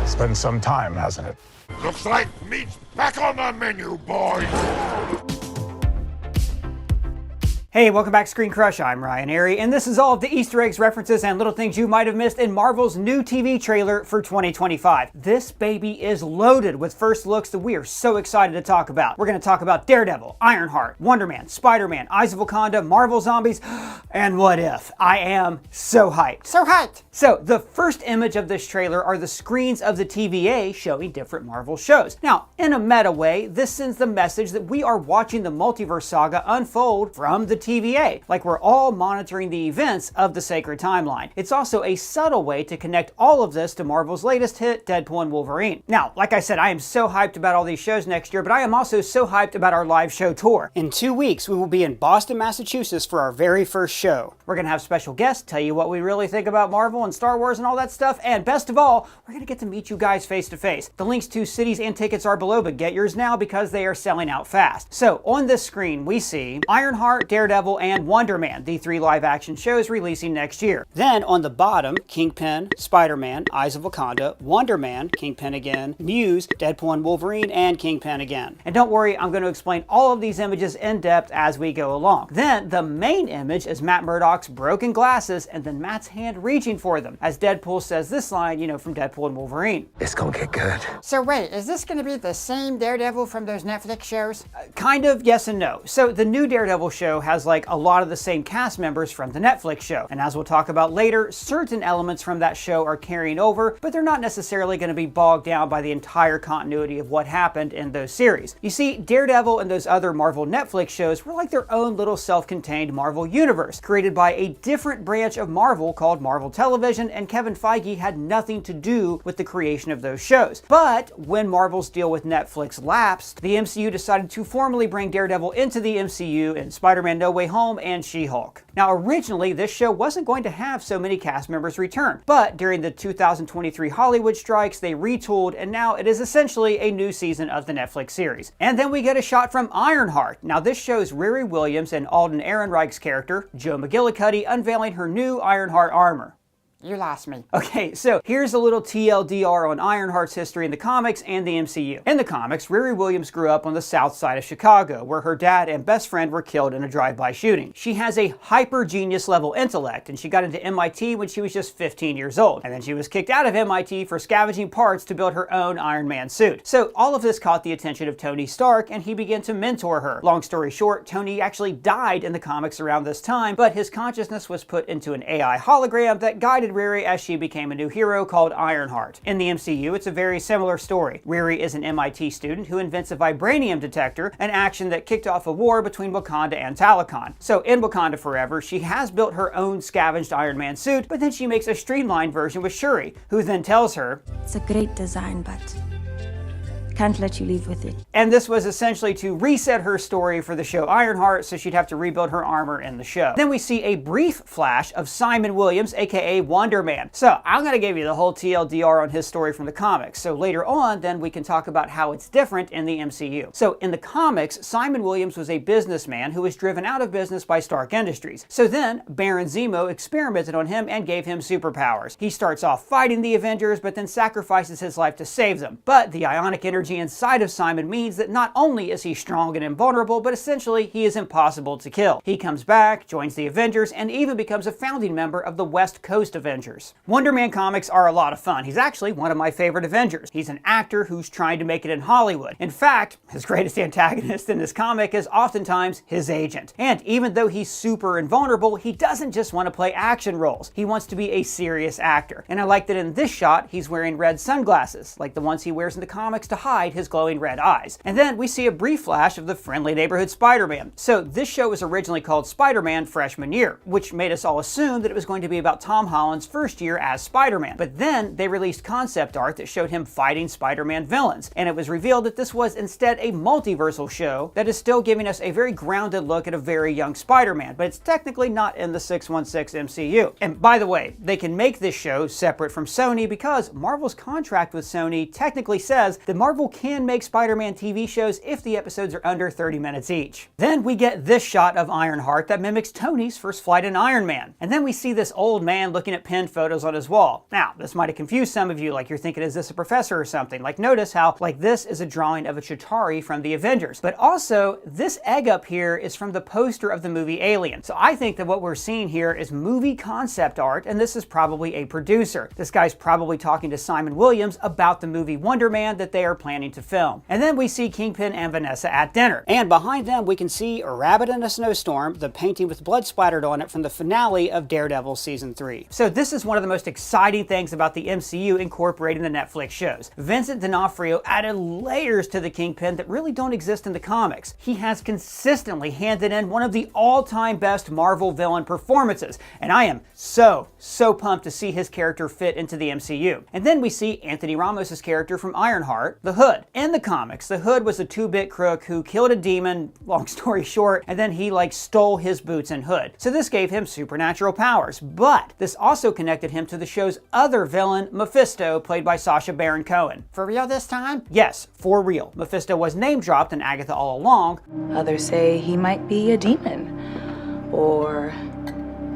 It's been some time, hasn't it? Looks like meat's back on the menu, boys! Hey, welcome back to Screen Crush. I'm Ryan Airy, and this is all of the Easter eggs, references, and little things you might have missed in Marvel's new TV trailer for 2025. This baby is loaded with first looks that we are so excited to talk about. We're going to talk about Daredevil, Ironheart, Wonder Man, Spider-Man, Eyes of Wakanda, Marvel Zombies, and What If. I am so hyped. So hyped! So, the first image of this trailer are the screens of the TVA showing different Marvel shows. Now, in a meta way, this sends the message that we are watching the multiverse saga unfold from the TVA, like we're all monitoring the events of the sacred timeline. It's also a subtle way to connect all of this to Marvel's latest hit, Deadpool and Wolverine. Now, like I said, I am so hyped about all these shows next year, but I am also so hyped about our live show tour. In 2 weeks, we will be in Boston, Massachusetts for our very first show. We're gonna have special guests, tell you what we really think about Marvel and Star Wars and all that stuff, and best of all, we're gonna get to meet you guys face to face. The links to cities and tickets are below, but get yours now because they are selling out fast. So, on this screen, we see Ironheart, Daredevil, and Wonder Man, the 3 live-action shows releasing next year. Then, on the bottom, Kingpin, Spider-Man, Eyes of Wakanda, Wonder Man, Kingpin again, Muse, Deadpool and Wolverine, and Kingpin again. And don't worry, I'm going to explain all of these images in depth as we go along. Then, the main image is Matt Murdock's broken glasses, and then Matt's hand reaching for them, as Deadpool says this line, from Deadpool and Wolverine. It's gonna get good. So wait, is this gonna be the same Daredevil from those Netflix shows? Kind of, yes and no. So the new Daredevil show has a lot of the same cast members from the Netflix show. And as we'll talk about later, certain elements from that show are carrying over, but they're not necessarily going to be bogged down by the entire continuity of what happened in those series. You see, Daredevil and those other Marvel Netflix shows were like their own little self-contained Marvel universe, created by a different branch of Marvel called Marvel Television, and Kevin Feige had nothing to do with the creation of those shows. But when Marvel's deal with Netflix lapsed, the MCU decided to formally bring Daredevil into the MCU in Spider-Man No Way Home and She-Hulk. Now, originally, this show wasn't going to have so many cast members return, but during the 2023 Hollywood strikes, they retooled, and now it is essentially a new season of the Netflix series. And then we get a shot from Ironheart. Now, this shows Riri Williams and Alden Ehrenreich's character, Joe McGillicuddy, unveiling her new Ironheart armor. You lost me. Okay, so here's a little TLDR on Ironheart's history in the comics and the MCU. In the comics, Riri Williams grew up on the south side of Chicago, where her dad and best friend were killed in a drive-by shooting. She has a hyper-genius level intellect, and she got into MIT when she was just 15 years old. And then she was kicked out of MIT for scavenging parts to build her own Iron Man suit. So all of this caught the attention of Tony Stark, and he began to mentor her. Long story short, Tony actually died in the comics around this time, but his consciousness was put into an AI hologram that guided Riri as she became a new hero called Ironheart. In the MCU, it's a very similar story. Riri is an MIT student who invents a vibranium detector, an action that kicked off a war between Wakanda and Talokan. So in Wakanda Forever, she has built her own scavenged Iron Man suit, but then she makes a streamlined version with Shuri, who then tells her, "It's a great design, but can't let you leave with it." And this was essentially to reset her story for the show Ironheart, so she'd have to rebuild her armor in the show. Then we see a brief flash of Simon Williams, aka Wonder Man. So I'm gonna give you the whole TLDR on his story from the comics. So later on, then we can talk about how it's different in the MCU. So in the comics, Simon Williams was a businessman who was driven out of business by Stark Industries. So then Baron Zemo experimented on him and gave him superpowers. He starts off fighting the Avengers, but then sacrifices his life to save them. But the ionic energy inside of Simon means that not only is he strong and invulnerable, but essentially he is impossible to kill. He comes back, joins the Avengers, and even becomes a founding member of the West Coast Avengers. Wonder Man comics are a lot of fun. He's actually one of my favorite Avengers. He's an actor who's trying to make it in Hollywood. In fact, his greatest antagonist in this comic is oftentimes his agent. And even though he's super invulnerable, he doesn't just want to play action roles. He wants to be a serious actor. And I like that in this shot, he's wearing red sunglasses, like the ones he wears in the comics to hide his glowing red eyes. And then we see a brief flash of the friendly neighborhood Spider-Man. So this show was originally called Spider-Man Freshman Year, which made us all assume that it was going to be about Tom Holland's first year as Spider-Man. But then they released concept art that showed him fighting Spider-Man villains, and it was revealed that this was instead a multiversal show that is still giving us a very grounded look at a very young Spider-Man, but it's technically not in the 616 MCU. And by the way, they can make this show separate from Sony because Marvel's contract with Sony technically says that Marvel Marvel can make Spider-Man TV shows if the episodes are under 30 minutes each. Then we get this shot of Ironheart that mimics Tony's first flight in Iron Man. And then we see this old man looking at pinned photos on his wall. Now, this might have confused some of you, like you're thinking, is this a professor or something? Like, notice how, like, this is a drawing of a Chitauri from the Avengers. But also, this egg up here is from the poster of the movie Alien. So I think that what we're seeing here is movie concept art, and this is probably a producer. This guy's probably talking to Simon Williams about the movie Wonder Man that they are planning to film. And then we see Kingpin and Vanessa at dinner. And behind them, we can see A Rabbit in a Snowstorm, the painting with blood splattered on it from the finale of Daredevil Season 3. So this is one of the most exciting things about the MCU incorporating the Netflix shows. Vincent D'Onofrio added layers to the Kingpin that really don't exist in the comics. He has consistently handed in one of the all-time best Marvel villain performances, and I am so pumped to see his character fit into the MCU. And then we see Anthony Ramos' character from Ironheart, the Hood. In the comics, the Hood was a 2-bit crook who killed a demon, long story short, and then he stole his boots and hood. So this gave him supernatural powers, but this also connected him to the show's other villain, Mephisto, played by Sacha Baron Cohen. For real this time? Yes, for real. Mephisto was name-dropped in Agatha all along. Others say he might be a demon or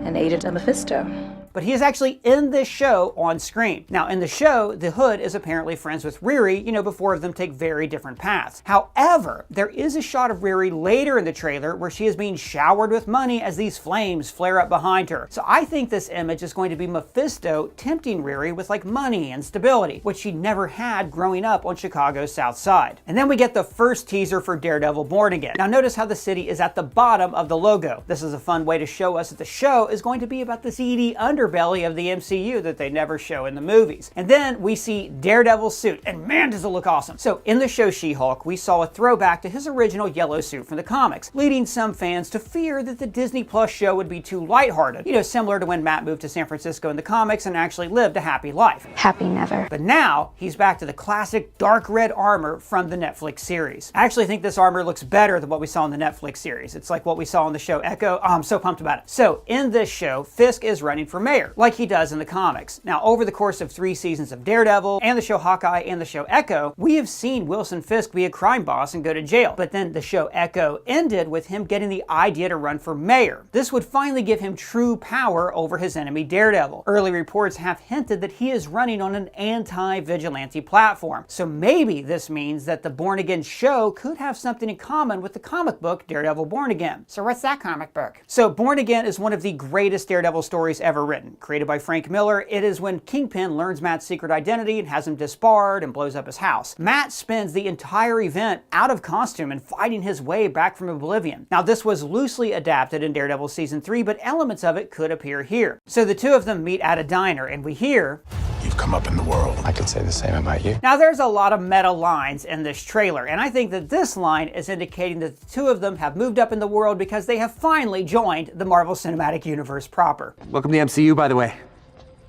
an agent of Mephisto. But he is actually in this show on screen. Now, in the show, the Hood is apparently friends with Riri, before them take very different paths. However, there is a shot of Riri later in the trailer where she is being showered with money as these flames flare up behind her. So I think this image is going to be Mephisto tempting Riri with money and stability, which she never had growing up on Chicago's South Side. And then we get the first teaser for Daredevil Born Again. Now notice how the city is at the bottom of the logo. This is a fun way to show us that the show is going to be about the seedy underbelly of the MCU that they never show in the movies. And then we see Daredevil's suit, and man does it look awesome. So in the show She-Hulk, we saw a throwback to his original yellow suit from the comics, leading some fans to fear that the Disney Plus show would be too lighthearted, similar to when Matt moved to San Francisco in the comics and actually lived a happy life. Happy never. But now, he's back to the classic dark red armor from the Netflix series. I actually think this armor looks better than what we saw in the Netflix series. It's like what we saw in the show Echo. Oh, I'm so pumped about it. So in this show, Fisk is running for mayor, like he does in the comics. Now, over the course of 3 seasons of Daredevil and the show Hawkeye and the show Echo, we have seen Wilson Fisk be a crime boss and go to jail. But then the show Echo ended with him getting the idea to run for mayor. This would finally give him true power over his enemy Daredevil. Early reports have hinted that he is running on an anti-vigilante platform. So maybe this means that the Born Again show could have something in common with the comic book Daredevil Born Again. So what's that comic book? So Born Again is one of the greatest Daredevil stories ever written. Created by Frank Miller, it is when Kingpin learns Matt's secret identity and has him disbarred and blows up his house. Matt spends the entire event out of costume and fighting his way back from oblivion. Now this was loosely adapted in Daredevil Season 3, but elements of it could appear here. So the two of them meet at a diner and we hear, You've come up in the world. I could say the same about you. Now there's a lot of meta lines in this trailer, and I think that this line is indicating that the two of them have moved up in the world because they have finally joined the Marvel Cinematic Universe proper. Welcome to the MCU, by the way.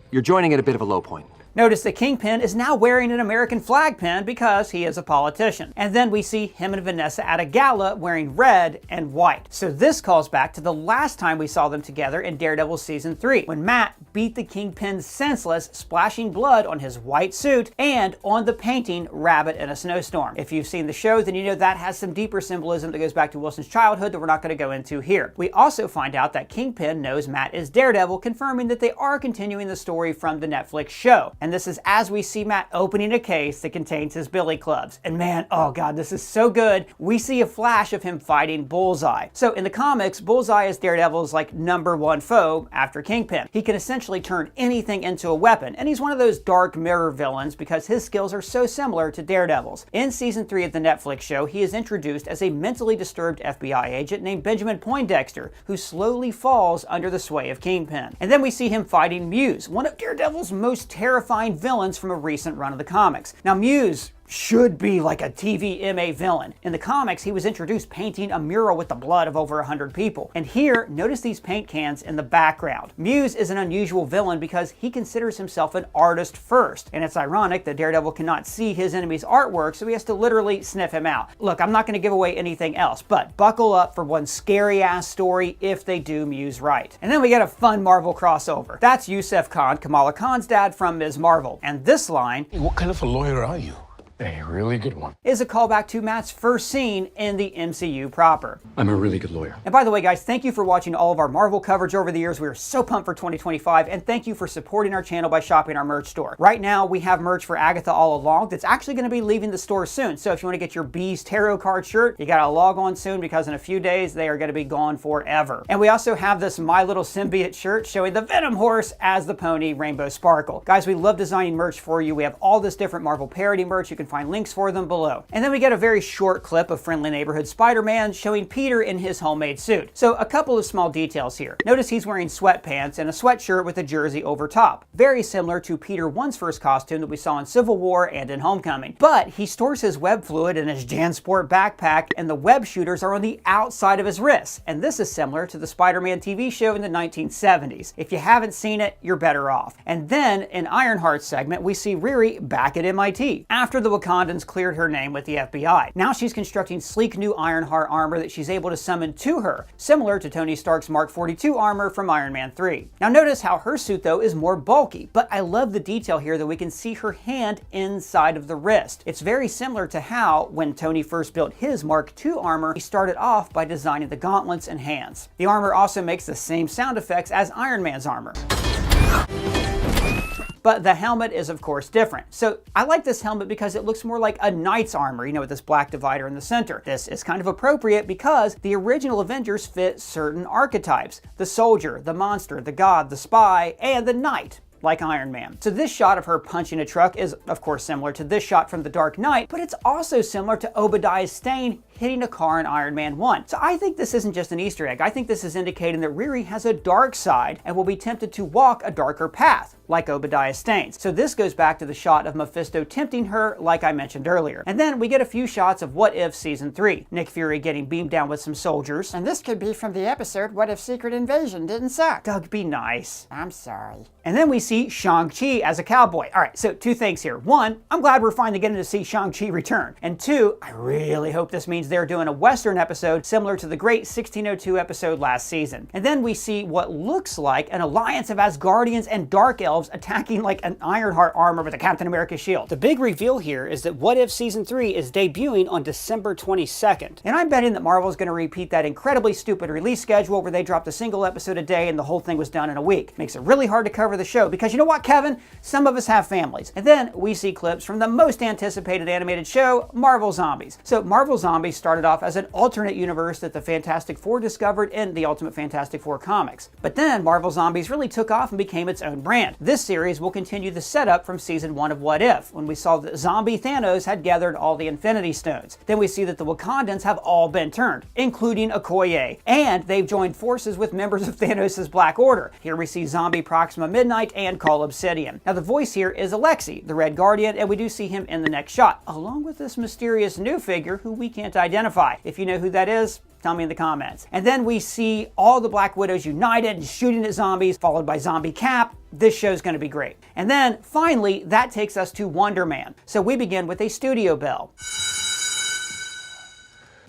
You're joining at a bit of a low point. Notice that Kingpin is now wearing an American flag pin because he is a politician. And then we see him and Vanessa at a gala wearing red and white. So this calls back to the last time we saw them together in Daredevil Season 3, when Matt beat the Kingpin senseless, splashing blood on his white suit and on the painting Rabbit in a Snowstorm. If you've seen the show, then you know that has some deeper symbolism that goes back to Wilson's childhood that we're not going to go into here. We also find out that Kingpin knows Matt is Daredevil, confirming that they are continuing the story from the Netflix show. And this is as we see Matt opening a case that contains his billy clubs. And man, oh god, this is so good. We see a flash of him fighting Bullseye. So in the comics, Bullseye is Daredevil's #1 foe after Kingpin. He can essentially turn anything into a weapon, and he's one of those dark mirror villains because his skills are so similar to Daredevil's. In Season 3 of the Netflix show, he is introduced as a mentally disturbed FBI agent named Benjamin Poindexter, who slowly falls under the sway of Kingpin. And then we see him fighting Muse, one of Daredevil's most terrifying villains from a recent run of the comics. Now Muse should be like a TVMA villain. In the comics, he was introduced painting a mural with the blood of over 100 people. And here, notice these paint cans in the background. Muse is an unusual villain because he considers himself an artist first. And it's ironic that Daredevil cannot see his enemy's artwork, so he has to literally sniff him out. Look, I'm not going to give away anything else, but buckle up for one scary-ass story if they do Muse right. And then we get a fun Marvel crossover. That's Yusuf Khan, Kamala Khan's dad from Ms. Marvel. And this line, What kind of a lawyer are you? A really good one. Is a callback to Matt's first scene in the MCU proper. I'm a really good lawyer. And by the way, guys, thank you for watching all of our Marvel coverage over the years. We are so pumped for 2025, and thank you for supporting our channel by shopping our merch store. Right now, we have merch for Agatha All Along that's actually going to be leaving the store soon. So if you want to get your Bees Tarot card shirt, you got to log on soon because in a few days, they are going to be gone forever. And we also have this My Little Symbiote shirt showing the Venom horse as the pony Rainbow Sparkle. Guys, we love designing merch for you. We have all this different Marvel parody merch. You can find links for them below. And then we get a very short clip of Friendly Neighborhood Spider-Man showing Peter in his homemade suit. So a couple of small details here. Notice he's wearing sweatpants and a sweatshirt with a jersey over top. Very similar to Peter 1's first costume that we saw in Civil War and in Homecoming. But he stores his web fluid in his JanSport backpack, and the web shooters are on the outside of his wrists. And this is similar to the Spider-Man TV show in the 1970s. If you haven't seen it, you're better off. And then in Ironheart's segment, we see Riri back at MIT after the Wakandans cleared her name with the FBI. Now she's constructing sleek new Ironheart armor that she's able to summon to her, similar to Tony Stark's Mark 42 armor from Iron Man 3. Now notice how her suit though is more bulky, but I love the detail here that we can see her hand inside of the wrist. It's very similar to how, when Tony first built his Mark II armor, he started off by designing the gauntlets and hands. The armor also makes the same sound effects as Iron Man's armor. But the helmet is of course different. So I like this helmet because it looks more like a knight's armor, with this black divider in the center. This is kind of appropriate because the original Avengers fit certain archetypes: the soldier, the monster, the god, the spy, and the knight, like Iron Man. So this shot of her punching a truck is of course similar to this shot from The Dark Knight, but it's also similar to Obadiah Stane hitting a car in Iron Man 1. So I think this isn't just an Easter egg. I think this is indicating that Riri has a dark side and will be tempted to walk a darker path, like Obadiah Stane's. So this goes back to the shot of Mephisto tempting her, like I mentioned earlier. And then we get a few shots of What If Season 3. Nick Fury getting beamed down with some soldiers. And this could be from the episode What If Secret Invasion Didn't Suck? Doug, be nice. I'm sorry. And then we see Shang-Chi as a cowboy. All right, so two things here. One, I'm glad we're finally getting to see Shang-Chi return. And two, I really hope this means they're doing a Western episode similar to the great 1602 episode last season. And then we see what looks like an alliance of Asgardians and Dark Elves attacking like an Ironheart armor with a Captain America shield. The big reveal here is that What If Season 3 is debuting on December 22nd. And I'm betting that Marvel's going to repeat that incredibly stupid release schedule where they dropped a single episode a day and the whole thing was done in a week. Makes it really hard to cover the show because you know what, Kevin? Some of us have families. And then we see clips from the most anticipated animated show, Marvel Zombies. So Marvel Zombies started off as an alternate universe that the Fantastic Four discovered in the Ultimate Fantastic Four comics. But then Marvel Zombies really took off and became its own brand. This series will continue the setup from season 1 of What If, when we saw that zombie Thanos had gathered all the Infinity Stones. Then we see that the Wakandans have all been turned, including Okoye, and they've joined forces with members of Thanos' Black Order. Here we see zombie Proxima Midnight and Call Obsidian. Now the voice here is Alexei, the Red Guardian, and we do see him in the next shot, along with this mysterious new figure who we can't identify. If you know who that is, tell me in the comments. And then we see all the Black Widows united and shooting at zombies, followed by Zombie Cap. This show's going to be great. And then finally, that takes us to Wonder Man. So we begin with a studio bell,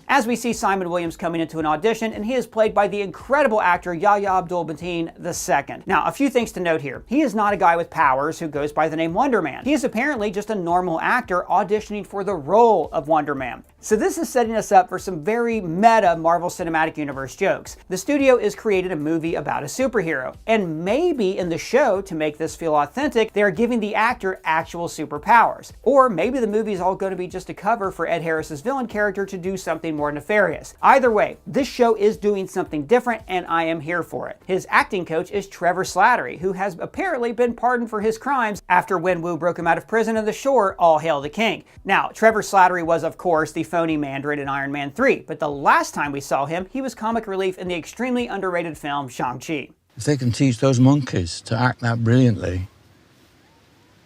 as we see Simon Williams coming into an audition, and he is played by the incredible actor Yahya Abdul-Mateen II. Now, a few things to note here. He is not a guy with powers who goes by the name Wonder Man. He is apparently just a normal actor auditioning for the role of Wonder Man. So this is setting us up for some very meta Marvel Cinematic Universe jokes. The studio has created a movie about a superhero, and maybe in the show, to make this feel authentic, they are giving the actor actual superpowers. Or maybe the movie is all going to be just a cover for Ed Harris's villain character to do something more nefarious. Either way, this show is doing something different, and I am here for it. His acting coach is Trevor Slattery, who has apparently been pardoned for his crimes after Wenwu broke him out of prison in The Shore, All Hail the King. Now, Trevor Slattery was, of course, the phony Mandarin in Iron Man 3, but the last time we saw him, he was comic relief in the extremely underrated film Shang-Chi. If they can teach those monkeys to act that brilliantly,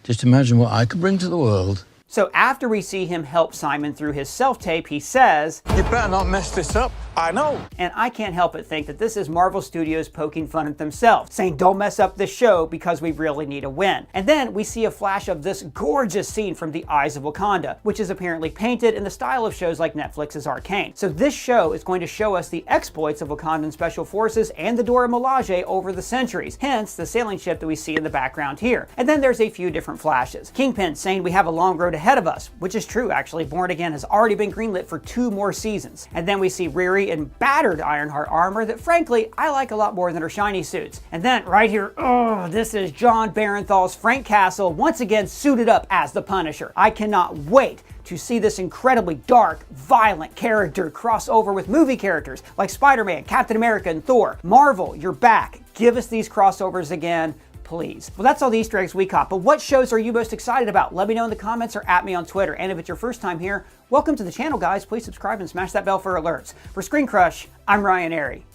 just imagine what I could bring to the world. So after we see him help Simon through his self-tape, he says, "You better not mess this up, I know." And I can't help but think that this is Marvel Studios poking fun at themselves, saying don't mess up this show because we really need a win. And then we see a flash of this gorgeous scene from The Eyes of Wakanda, which is apparently painted in the style of shows like Netflix's Arcane. So this show is going to show us the exploits of Wakandan special forces and the Dora Milaje over the centuries, hence the sailing ship that we see in the background here. And then there's a few different flashes. Kingpin saying we have a long road ahead of us, which is true actually. Born Again has already been greenlit for 2 more seasons. And then we see Riri in battered Ironheart armor that frankly I like a lot more than her shiny suits. And then right here, oh, this is John Barenthal's Frank Castle once again suited up as the Punisher. I cannot wait to see this incredibly dark, violent character cross over with movie characters like Spider-Man, Captain America, and Thor. Marvel, you're back. Give us these crossovers again, please. Well, that's all the Easter eggs we caught, but what shows are you most excited about? Let me know in the comments or at me on Twitter. And if it's your first time here, welcome to the channel, guys. Please subscribe and smash that bell for alerts. For Screen Crush, I'm Ryan Airy.